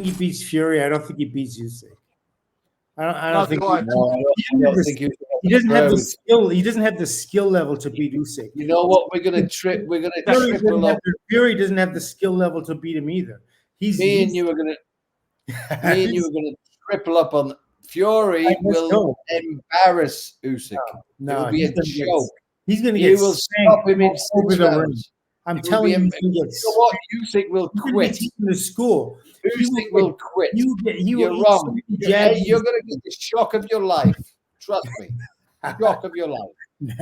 he beats Fury. I don't think he beats Usyk. I don't think he doesn't have the skill. He doesn't have the skill level to beat Usyk. You know what? We're gonna triple up. Fury doesn't have the skill level to beat him either. Me and you are gonna triple up on Fury. Will embarrass Usyk. No, it will be a joke. He's going to get. You will stop him in 6 rounds. I'm telling you, you know what? Usyk will quit. The school. Usyk will quit. You're wrong. You're going to get the shock of your life. Trust me. Shock of your life. Do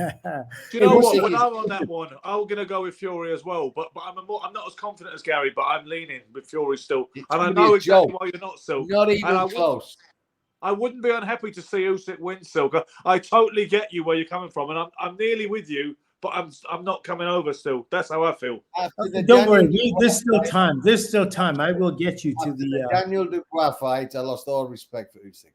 you know what? When I'm on that one, I'm going to go with Fury as well. But I'm not as confident as Gary, but I'm leaning with Fury still. And I know exactly why you're not, Silk. Not even close. I wouldn't be unhappy to see Usyk win, Silk. I totally get you where you're coming from, and I'm nearly with you, but I'm not coming over still. That's how I feel. Don't worry, there's still time. There's still time. I will get you to the Daniel Dubois fight. I lost all respect for Usyk.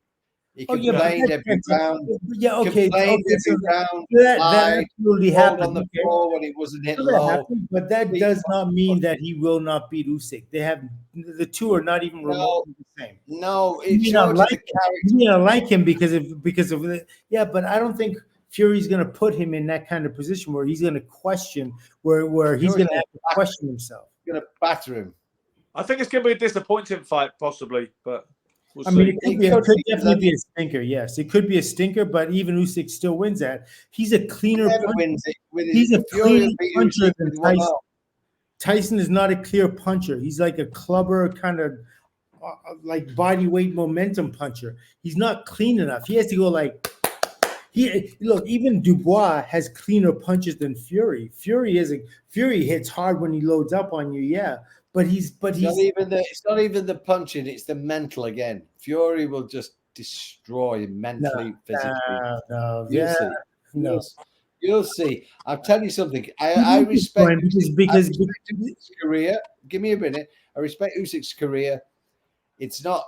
He complained every round. Yeah, okay. Complained every round. That absolutely happened on the floor when he wasn't hit low. But that does not mean that he will not beat Usyk. The two are not even remotely the same. No, you don't like him because of the, yeah. But I don't think Fury's going to put him in that kind of position where he's going to question where he's going to have to question himself. He's going to batter him. I think it's going to be a disappointing fight, possibly, but. I mean, it could definitely be a stinker. Yes, it could be a stinker, but even Usyk still wins that. He's a cleaner puncher. He's a cleaner puncher than Tyson. Tyson is not a clear puncher. He's like a clubber kind of like body weight momentum puncher. He's not clean enough. He has to go like look. Even Dubois has cleaner punches than Fury. Fury hits hard when he loads up on you. Yeah. But he's it's not even the punching, it's the mental again. Fury will just destroy mentally, physically. You'll see. I'll tell you something. I respect Usyk's career. Give me a minute. I respect Usyk's career. It's not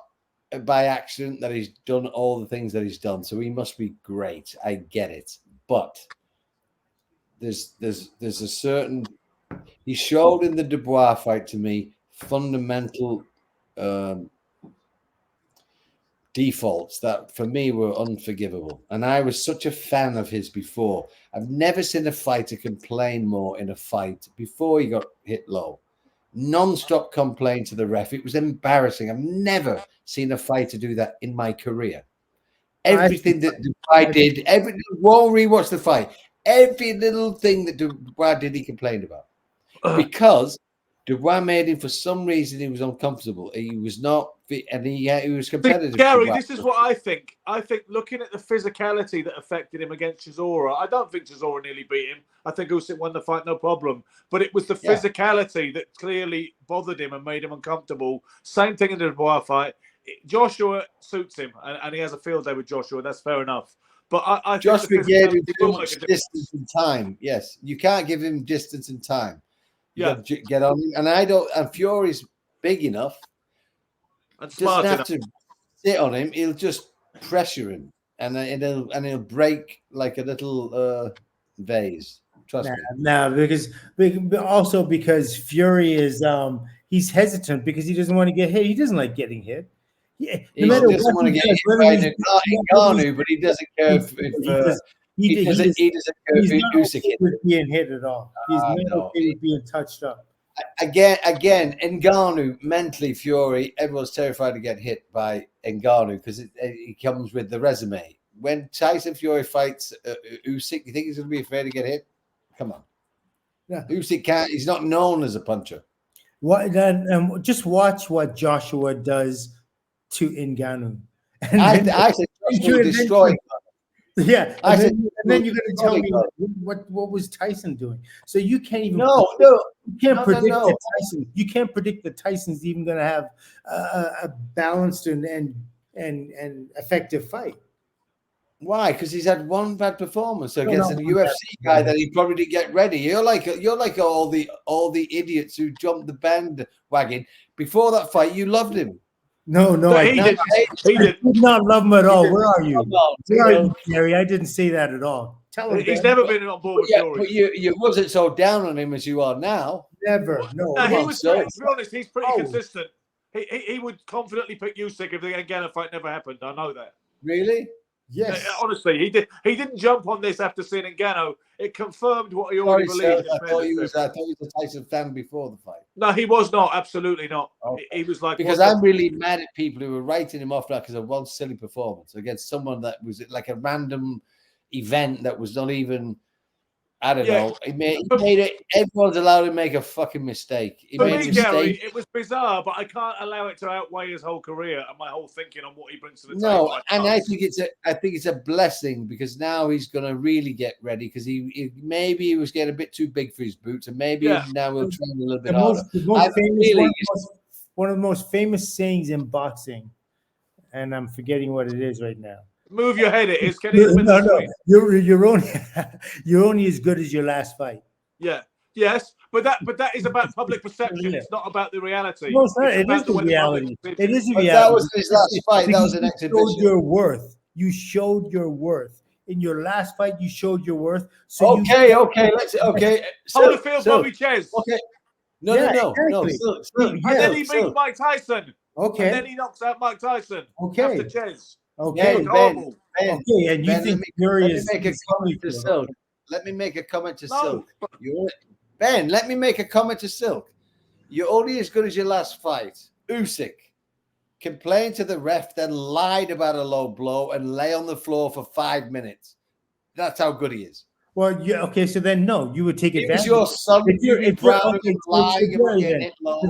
by accident that he's done all the things that he's done. So he must be great. I get it. But there's a certain. He showed in the Dubois fight to me fundamental defaults that for me were unforgivable. And I was such a fan of his before. I've never seen a fighter complain more in a fight before he got hit low. Non-stop complaint to the ref. It was embarrassing. I've never seen a fighter do that in my career. Everything that Dubois did, won't rewatch the fight. Every little thing that Dubois did, he complained about. Because Dubois made him, for some reason, he was uncomfortable. He was not, and he was competitive. Gary, this is what I think. I think looking at the physicality that affected him against Chisora, I don't think Chisora nearly beat him. I think Usyk won the fight, no problem. But it was the physicality that clearly bothered him and made him uncomfortable. Same thing in the Dubois fight. Joshua suits him, and he has a field day with Joshua. That's fair enough. But I think Joshua gave him too much distance and time. Yes, you can't give him distance and time. You get on him, and Fury's big enough. And smart enough to sit on him. He'll just pressure him, and he'll break like a little vase. Trust me. No, because Fury is he's hesitant because he doesn't want to get hit. He doesn't like getting hit. Yeah, he doesn't want to get hit by Ngannou, but he doesn't care if he doesn't care if Usyk being hit at all. He's not okay with being touched up. Again, Ngannou, mentally, Fury, everyone's terrified to get hit by Ngannou because he comes with the resume. When Tyson Fury fights Usyk, you think he's going to be afraid to get hit? Come on. Yeah. Usyk can't. He's not known as a puncher. Just watch what Joshua does to Ngannou. I said Joshua will destroy him. Yeah, and then you're going to tell me what was Tyson doing? So you can't even predict Tyson. You can't predict that Tyson's even going to have a balanced and effective fight. Why? Because he's had one bad performance against a UFC guy that he probably didn't get ready. You're like all the idiots who jumped the bandwagon before that fight. You loved him. No, I did not love him at all. Where are you? Where are you, Gary? I didn't say that at all. Tell him he's never been on board with Fury. But you wasn't so down on him as you are now. Never. No. He was. To be honest, he's pretty consistent. He would confidently pick Usyk if the Ngannou fight never happened. I know that. Really? Yes. Honestly, he did. He didn't jump on this after seeing Ngannou. It confirmed what he already believed. I thought he was a Tyson fan before the fight. No, he was not. Absolutely not. Okay. He was like, because I'm really mad at people who were writing him off now because of one silly performance against someone that was like a random event that was not even. I don't know. He made it. Everyone's allowed to make a fucking mistake. For me, Gary, it was bizarre, but I can't allow it to outweigh his whole career and my whole thinking on what he brings to the table. No, and I think it's a blessing because now he's going to really get ready because maybe he was getting a bit too big for his boots, and maybe now he'll train a little bit harder. One of the most famous sayings in boxing, and I'm forgetting what it is right now. Move your head. It is. No. You're only as good as your last fight. Yeah. Yes, but that is about public perception. It's not about the reality. No, it's not. It is the reality. It is a reality. That was his last fight. That was an exhibition. You showed your worth. You showed your worth in your last fight. You showed your worth. So okay. Holyfield, Bobby Ches. Okay. No. And then he beats Mike Tyson. Okay. And then he knocks out Mike Tyson. Okay. After Ches. Okay. Ben, okay. And you think Fury is? Let me make a comment to Silk. Ben, let me make a comment to Silk. You're only as good as your last fight. Usyk complained to the ref, then lied about a low blow and lay on the floor for 5 minutes. That's how good he is. Well, yeah, okay, so then no, you would take advantage. Your son, if you're lying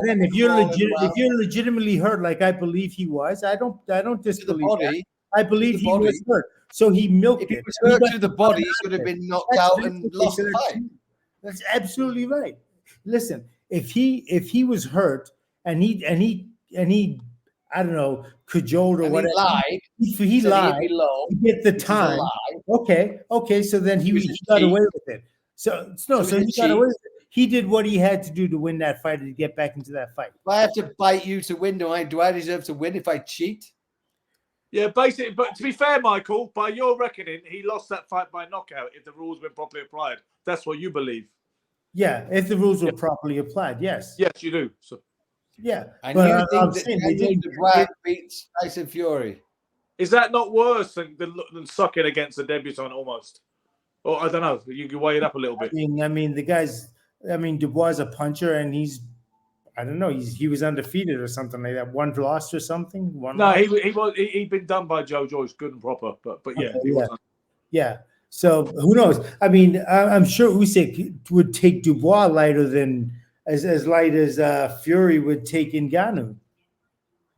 then if you're legitimately hurt, like I believe he was, I don't disbelieve that. I believe he was hurt, so he milked it. If he was hurt to the body, he could have been knocked out and lost the fight. That's absolutely right. Listen, if he was hurt and he I don't know, cajoled or whatever. He lied. To get the time. Okay. So then he got away with it. So he got away with it. He did what he had to do to win that fight and to get back into that fight. If I have to bite you to win, do I deserve to win if I cheat? Yeah, basically. But to be fair, Michael, by your reckoning, he lost that fight by knockout if the rules were properly applied. That's what you believe. Yeah, if the rules were properly applied, yes. Yes, you do. So. Yeah, and you think that Drag beats Tyson Fury? Is that not worse than sucking against a debutant almost? Or I don't know. You can weigh it up a little bit. I mean, Dubois is a puncher, and I don't know. He was undefeated or something like that. One loss or something. He'd been done by Joe Joyce, good and proper. But yeah, he wasn't. Yeah. So who knows? I mean, I'm sure Usyk would take Dubois lighter than as light as Fury would take Ngannou.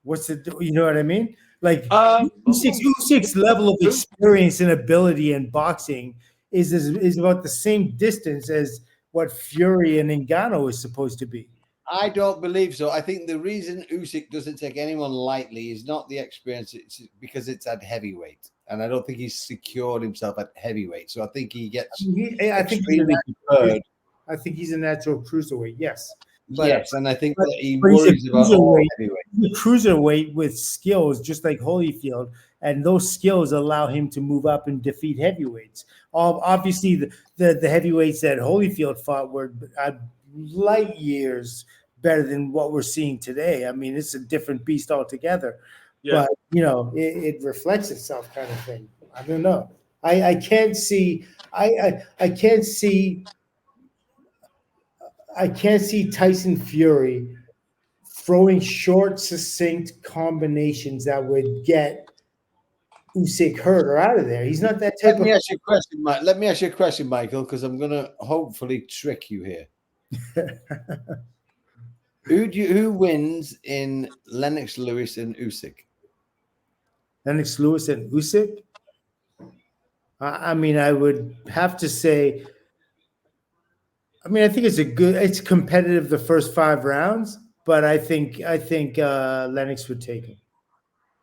You know what I mean? Like Usyk's level of experience and ability in boxing is about the same distance as what Fury and Ngannou is supposed to be. I don't believe so. I think the reason Usyk doesn't take anyone lightly is not the experience, it's because it's at heavyweight. And I don't think he's secured himself at heavyweight. So I think he gets extremely prepared. I think he's a natural cruiserweight, yes. Yes, and I think that he worries about heavyweight. He's a cruiserweight with skills, just like Holyfield, and those skills allow him to move up and defeat heavyweights. Obviously, the heavyweights that Holyfield fought were light years better than what we're seeing today. I mean, it's a different beast altogether. Yeah. But it reflects itself, kind of thing. I don't know. I can't see. I can't see. I can't see Tyson Fury throwing short, succinct combinations that would get Usyk hurt or out of there. He's not that type of. Let me ask you a question, Michael, because I'm going to hopefully trick you here. Who wins in Lennox Lewis and Usyk? Lennox Lewis and Usyk? I mean, I would have to say. I mean, I think it's competitive the first 5 rounds, but I think Lennox would take him.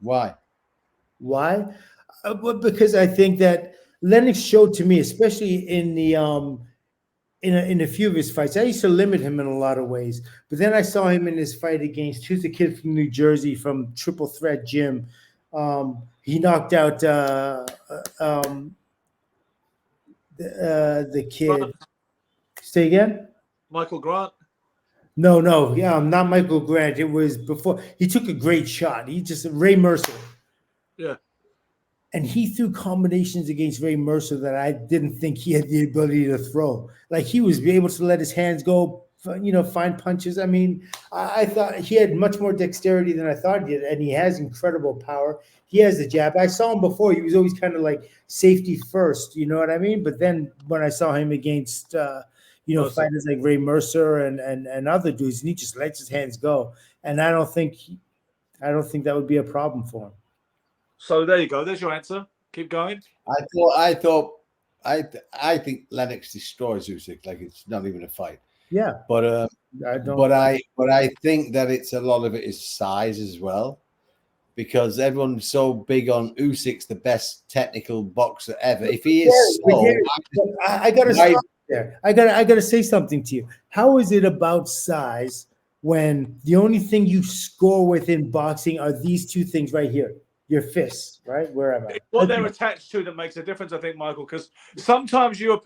Why? Because I think that Lennox showed to me, especially in the in a few of his fights. I used to limit him in a lot of ways, but then I saw him in his fight against who's the kid from New Jersey from Triple Threat Gym. He knocked out the kid. Say again? Michael Grant. No, yeah, not Michael Grant. It was before. He took a great shot. He just Ray Mercer. Yeah. And he threw combinations against Ray Mercer that I didn't think he had the ability to throw. Like he was able to let his hands go, find punches. I mean, I thought he had much more dexterity than I thought he did, and he has incredible power. He has the jab. I saw him before. He was always kind of like safety first, you know what I mean? But then when I saw him against, fighters like Ray Mercer and other dudes, and he just lets his hands go. And I don't think that would be a problem for him. So there you go. There's your answer. Keep going. I think Lennox destroys Usyk. Like it's not even a fight. Yeah, but I think that it's a lot of it is size as well, because everyone's so big on Usyk's the best technical boxer ever. If he is slow, I gotta stop there. I gotta say something to you. How is it about size when the only thing you score with in boxing are these two things right here? Your fists, right? Where am I? What they're attached to that makes a difference, I think, Michael. Because sometimes for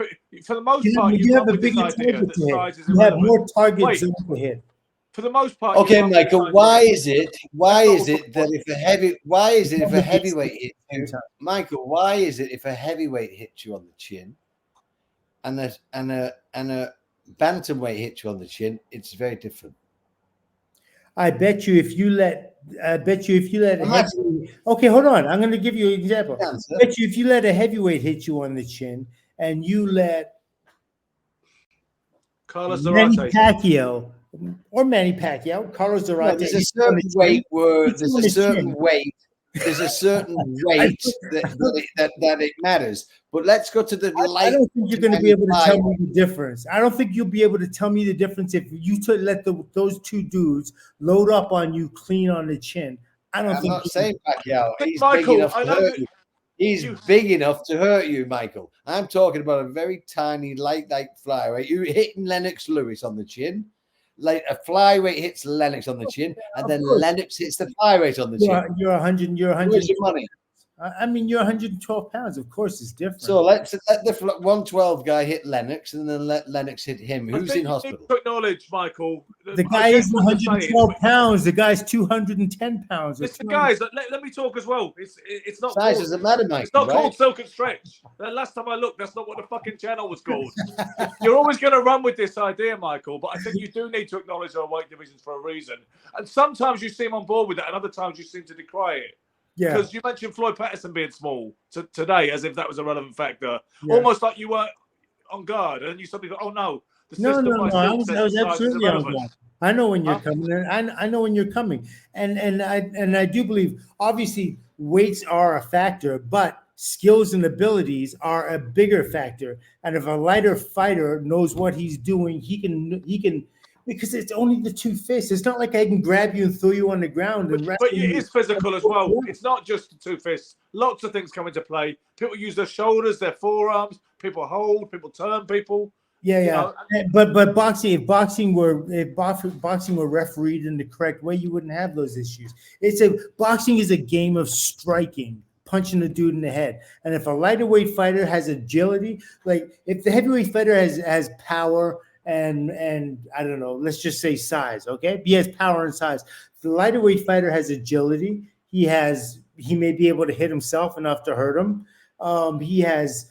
the most part, you have a bigger target to hit. You have more targets to hit. For the most part, okay, Michael. Why is it that if a heavyweight hits you, Michael? Why is it if a heavyweight hits you on the chin, and a bantamweight hits you on the chin, it's very different? I bet you if you let okay, hold on. I'm going to give you an example. I bet you if you let a heavyweight hit you on the chin and you let Carlos Manny Zarate Pacquiao, Carlos Zarate. No, there's a certain weight where there's a certain weight. There's a certain weight that it matters. But let's go to the light. I don't think you're going to be able to tell me the difference. I don't think you'll be able to tell me the difference if you let those two dudes load up on you clean on the chin. I'm not saying Pacquiao. He's big enough to hurt you. He's big enough to hurt you, Michael. I'm talking about a very tiny light flyweight. You're hitting Lennox Lewis on the chin. Like a flyweight hits Lennox on the chin, and then Lennox hits the flyweight on the chin. You're 100. Where's your money? I mean, you're 112 pounds. Of course, it's different. So let the 112 guy hit Lennox, and then let Lennox hit him. Who's in hospital? To acknowledge, Michael. The guy is 112 pounds. The guy's 210 pounds. Listen, guys, let me talk as well. It's not size doesn't matter, Mike. It's not called Silk and Stretch. The last time I looked, that's not what the fucking channel was called. You're always going to run with this idea, Michael, but I think you do need to acknowledge our weight divisions for a reason. And sometimes you seem on board with that, and other times you seem to decry it. Yeah, because you mentioned Floyd Patterson being small today, as if that was a relevant factor. Yeah. Almost like you were on guard, and then you suddenly thought, "Oh no, no, I was absolutely on guard. I know when you're coming, and I know when you're coming, and I do believe obviously weights are a factor, but skills and abilities are a bigger factor. And if a lighter fighter knows what he's doing, he can. Because it's only the two fists. It's not like I can grab you and throw you on the ground. But it is physical as well. It's not just the two fists. Lots of things come into play. People use their shoulders, their forearms. People hold. People turn people. Yeah. But boxing, if boxing were refereed in the correct way, you wouldn't have those issues. Boxing is a game of striking, punching a dude in the head. And if a lighter weight fighter has agility, like if the heavyweight fighter has power. And I don't know, let's just say size, okay? He has power and size. The lighter weight fighter has agility. He may be able to hit himself enough to hurt him. He has,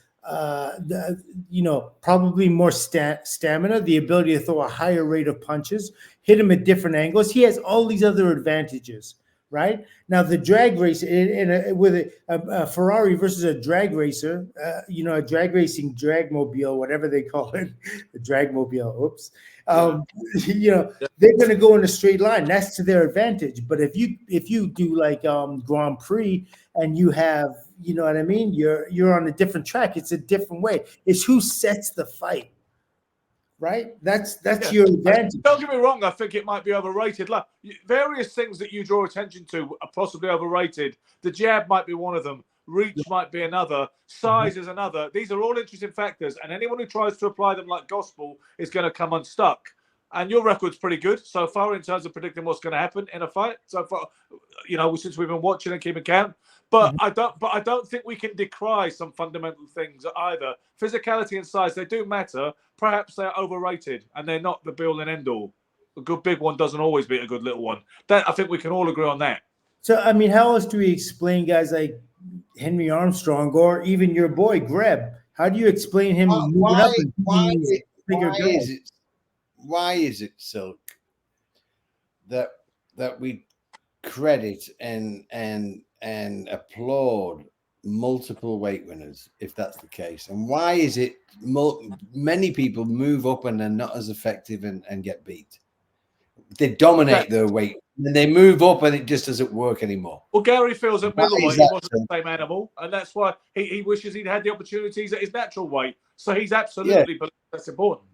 probably more stamina, the ability to throw a higher rate of punches, hit him at different angles. He has all these other advantages. Right now, the drag race with a Ferrari versus a drag racer, a drag racing dragmobile, whatever they call it, a dragmobile. Oops, they're going to go in a straight line. That's to their advantage. But if you do like Grand Prix and you have, you know what I mean, you're on a different track. It's a different way. It's who sets the fight. Right, that's your advantage. Don't get me wrong. I think it might be overrated. Like various things that you draw attention to are possibly overrated. The jab might be one of them. Reach might be another. Size is another. These are all interesting factors, and anyone who tries to apply them like gospel is going to come unstuck. And your record's pretty good so far in terms of predicting what's going to happen in a fight. So far, since we've been watching and keeping count. But I don't think we can decry some fundamental things either. Physicality and size, they do matter. Perhaps they're overrated and they're not the be all and end all. A good big one doesn't always beat a good little one. That I think we can all agree on that. So, I mean, how else do we explain guys like Henry Armstrong or even your boy Greb? How do you explain him moving up and why is it, Silk, that we credit and applaud multiple weight winners, if that's the case? And why is it many people move up and they're not as effective and get beat? They dominate their weight, and they move up and it just doesn't work anymore. Well, Gary feels at middleweight he wasn't the same animal, and that's why he wishes he'd had the opportunities at his natural weight. So he's absolutely believes that's important.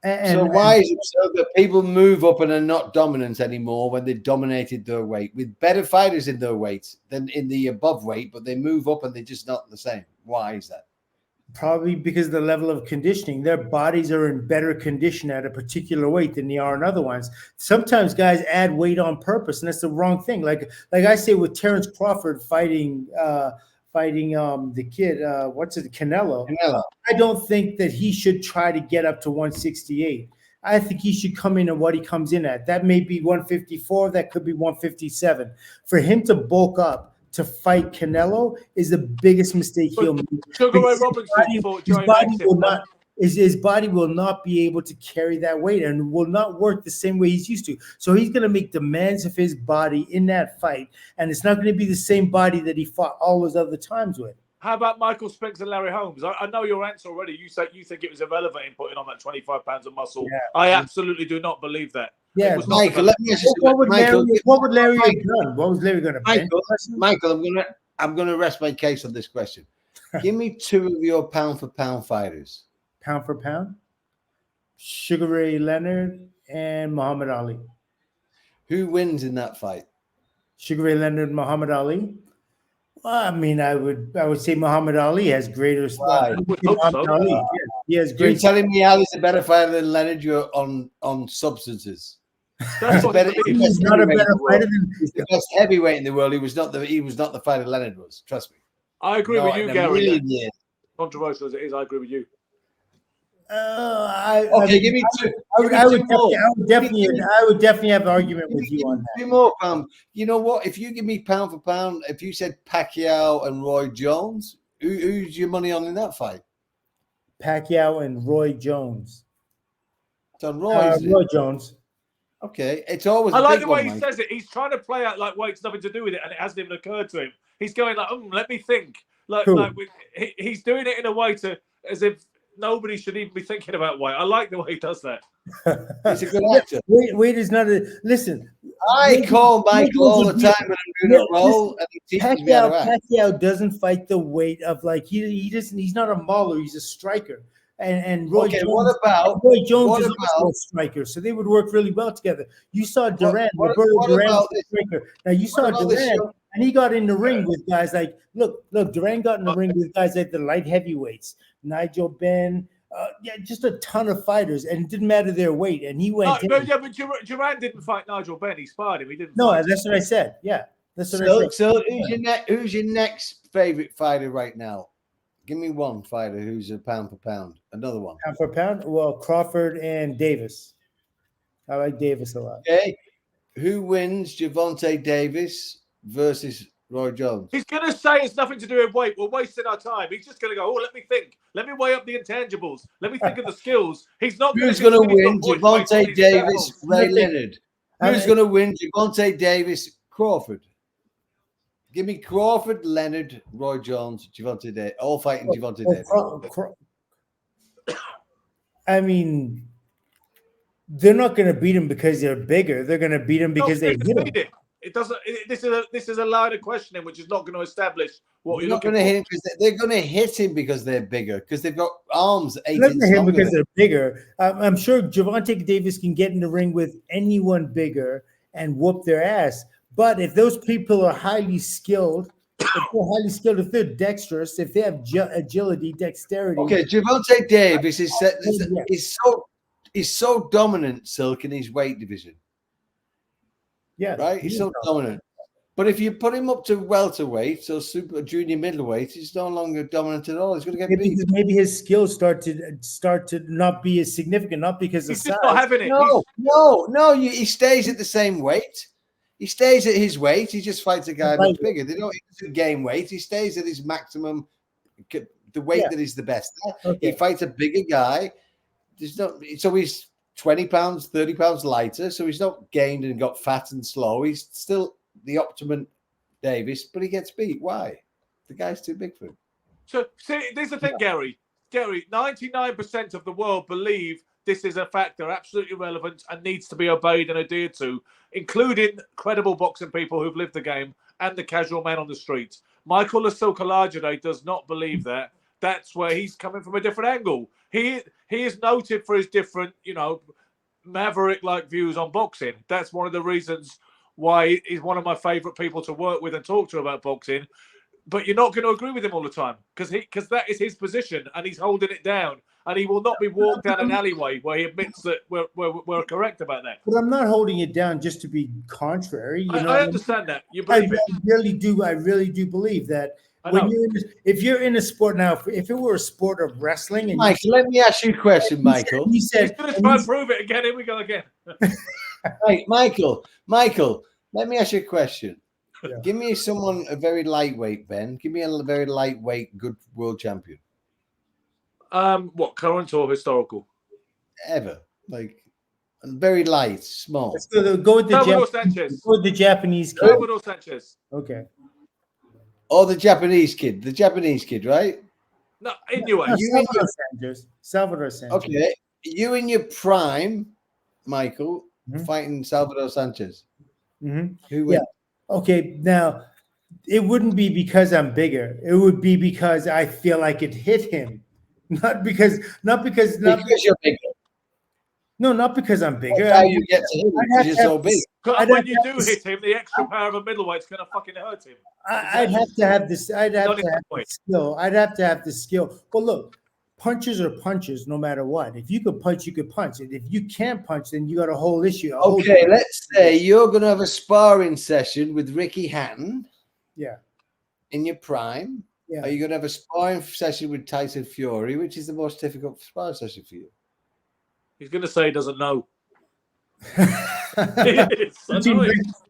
So why is it so that people move up and are not dominant anymore when they dominated their weight, with better fighters in their weight than in the above weight, but they move up and they're just not the same? Why is that? Probably because of the level of conditioning. Their bodies are in better condition at a particular weight than they are in other ones. Sometimes guys add weight on purpose, and that's the wrong thing. Like I say with Terrence Crawford fighting the kid, Canelo. I don't think that he should try to get up to 168. I think he should come in at what he comes in at. That may be 154. That could be 157. For him to bulk up to fight Canelo is the biggest mistake he'll make. His body will not be able to carry that weight and will not work the same way he's used to. So he's going to make demands of his body in that fight, and it's not going to be the same body that he fought all those other times with. How about Michael Spence and Larry Holmes? I know your answer already. You think it was irrelevant in putting on that 25 pounds of muscle. Yeah. I absolutely do not believe that. Yeah, Michael, let me ask you, what would Larry have done? What was Larry going to do? Michael, I'm going to rest my case on this question. Give me two of your pound for pound fighters. Pound for pound? Sugar Ray Leonard and Muhammad Ali. Who wins in that fight? Sugar Ray Leonard and Muhammad Ali? Well, I mean, I would say Muhammad Ali has greater. He has great. You're telling me Ali's a better fighter than Leonard? You're on substances. He's not a better fighter than he's the best heavyweight in the world. He was not the fighter Leonard was. Trust me. I agree with you, Gary. Controversial as it is, I agree with you. Give me two. I would definitely have an argument with you on that. Two more, you know what? If you give me pound for pound, if you said Pacquiao and Roy Jones, who's your money on in that fight? Pacquiao and Roy Jones. It's on Roy Jones. Okay, it's always. I like the way he says it. He's trying to play out like weight's nothing to do with it, and it hasn't even occurred to him. He's going like, let me think. He's doing it in a way as if nobody should even be thinking about weight. I like the way he does that. He's a good actor. Weight is not a listen. I call Michael all the time when I'm doing a role. Pacquiao doesn't fight the weight of he doesn't. He's not a mauler. He's a striker. And Roy Jones. Roy Jones is also a striker, so they would work really well together. You saw Duran. Roberto Duran was a striker. Now you saw Duran, and he got in the ring with guys like look. Duran got in the ring with guys like the light heavyweights, Nigel Benn. Just a ton of fighters, and it didn't matter their weight. And he went. But Duran didn't fight Nigel Benn. He sparred him. He didn't. No, that's what I said. Yeah, that's what I said. So who's your next favorite fighter right now? Give me one fighter who's a pound for pound. Another one. Pound for pound? Well, Crawford and Davis. I like Davis a lot. Okay. Who wins Javante Davis versus Roy Jones? He's going to say it's nothing to do with weight. We're wasting our time. He's just going to go, let me think. Let me weigh up the intangibles. Let me think of the skills. He's not. Who's going to win Javante Davis, Ray Leonard? Who's going to win Javante Davis, Crawford? Give me Crawford, Leonard, Roy Jones, Javante Davis, all fighting Javante Davis. I mean, they're not going to beat him because they're bigger. They're going to beat him because they hit him. It doesn't. This is a line of questioning which is not going to establish what you're not going to hit him because they're going to hit him because they're bigger because they've got arms. They're going to hit him because they're bigger. I'm sure Javante Davis can get in the ring with anyone bigger and whoop their ass. But if those people are highly skilled, if they're dexterous, if they have agility, dexterity. Okay, Javante Davis is so dominant, Silk, in his weight division. Yeah. Right? He's so dominant. But if you put him up to welterweight or super junior middleweight, he's no longer dominant at all. He's going to get beat. Maybe his skills start to not be as significant, not because of He's size. just not having it. No. He stays at the same weight. He stays at his weight. He just fights a guy much bigger. He doesn't gain weight. He stays at his maximum, the weight that he's the best at. Okay. He fights a bigger guy. So he's 20 pounds, 30 pounds lighter. So he's not gained and got fat and slow. He's still the optimum Davis, but he gets beat. Why? The guy's too big for him. So, see, there's the thing, Gary. 99% of the world believe this is a factor absolutely relevant and needs to be obeyed and adhered to, including credible boxing people who've lived the game and the casual man on the street. Michael Asokalajide does not believe that. That's where he's coming from a different angle. He is noted for his different, maverick-like views on boxing. That's one of the reasons why he's one of my favorite people to work with and talk to about boxing. But you're not going to agree with him all the time because that is his position and he's holding it down. And he will not be walked down an alleyway where he admits that we're correct about that. But I'm not holding it down just to be contrary. I understand that. You believe I really do believe that. If you're in a sport now, if it were a sport of wrestling, and Michael, let me ask you a question, Michael. He said, he's going to try and prove it again. Here we go again. Right, Michael, let me ask you a question. Yeah. Give me a very lightweight, Ben. Give me a very lightweight, good world champion. What, current or historical? Ever. Like, very light, small. Let's go with the Japanese kid. Salvador Sanchez. Okay. Oh, the Japanese kid, right? No, anyway. Salvador Sanchez. Okay. You in your prime, Michael, fighting Salvador Sanchez. Mm-hmm. Who wins? Yeah. Okay, now, it wouldn't be because I'm bigger. It would be because I feel I could hit him. Not because you're bigger. No, not because I'm bigger. That's how you get to him because you're so big. When you do hit him, the extra power of a middleweight's going to fucking hurt him. I'd have to have this. I'd have to have the skill. I'd have to have the skill. But look, punches are punches no matter what. If you could punch, you could punch. And if you can't punch, then you got a whole issue. Okay, let's say you're going to have a sparring session with Ricky Hatton. Yeah. In your prime. Yeah. Are you going to have a sparring session with Tyson Fury, which is the most difficult sparring session for you? He's going to say he doesn't know.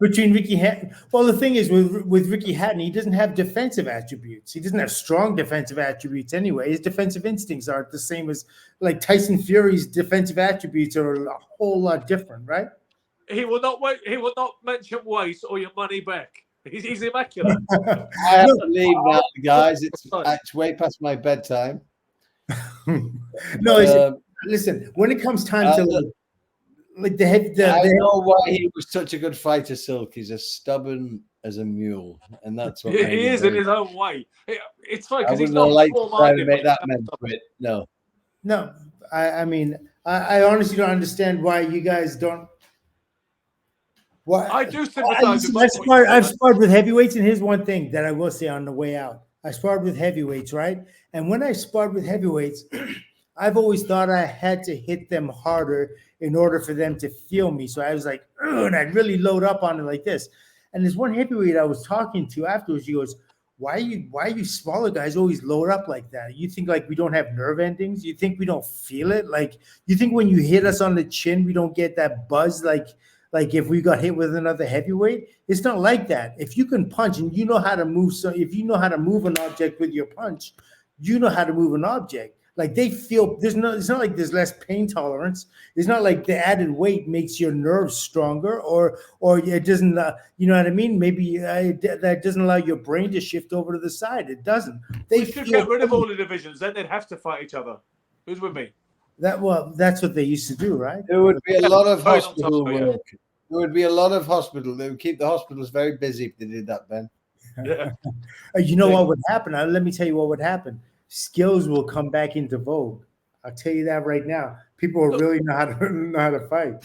between Ricky Hatton. Well, the thing is with Ricky Hatton, he doesn't have defensive attributes. He doesn't have strong defensive attributes anyway. His defensive instincts aren't the same as like Tyson Fury's defensive attributes are a whole lot different, right? He will not mention weight or your money back. He's immaculate. I have to leave now, guys. It's way past my bedtime. No, listen. When it comes time to like I know why he was such a good fighter, Silk. He's as stubborn as a mule, and that's what he is in his own way. It's funny because he's not like trying to make that man quit. No. I mean, I honestly don't understand why you guys don't. Well, I do sympathize with I've sparred with heavyweights, and here's one thing that I will say on the way out. I sparred with heavyweights, right? And when I sparred with heavyweights, I've always thought I had to hit them harder in order for them to feel me. So I was like, and I'd really load up on it like this. And there's one heavyweight I was talking to afterwards. He goes, why you smaller guys always load up like that? You think like we don't have nerve endings? You think we don't feel it? Like you think when you hit us on the chin, we don't get that buzz like if we got hit with another heavyweight? It's not like that. If you can punch and you know how to move, so if you know how to move an object with your punch, you know how to move an object. Like they feel it's not like there's less pain tolerance. It's not like the added weight makes your nerves stronger or it doesn't, you know what I mean? Maybe that doesn't allow your brain to shift over to the side. It doesn't. They should get rid of all the divisions. Then they'd have to fight each other. Who's with me? That's what they used to do, right? There would be a lot of hospital work. There would be a lot of hospital. They would keep the hospitals very busy if they did that, Ben. Yeah. You know what would happen? Let me tell you what would happen. Skills will come back into vogue. I'll tell you that right now. People will really know how to fight.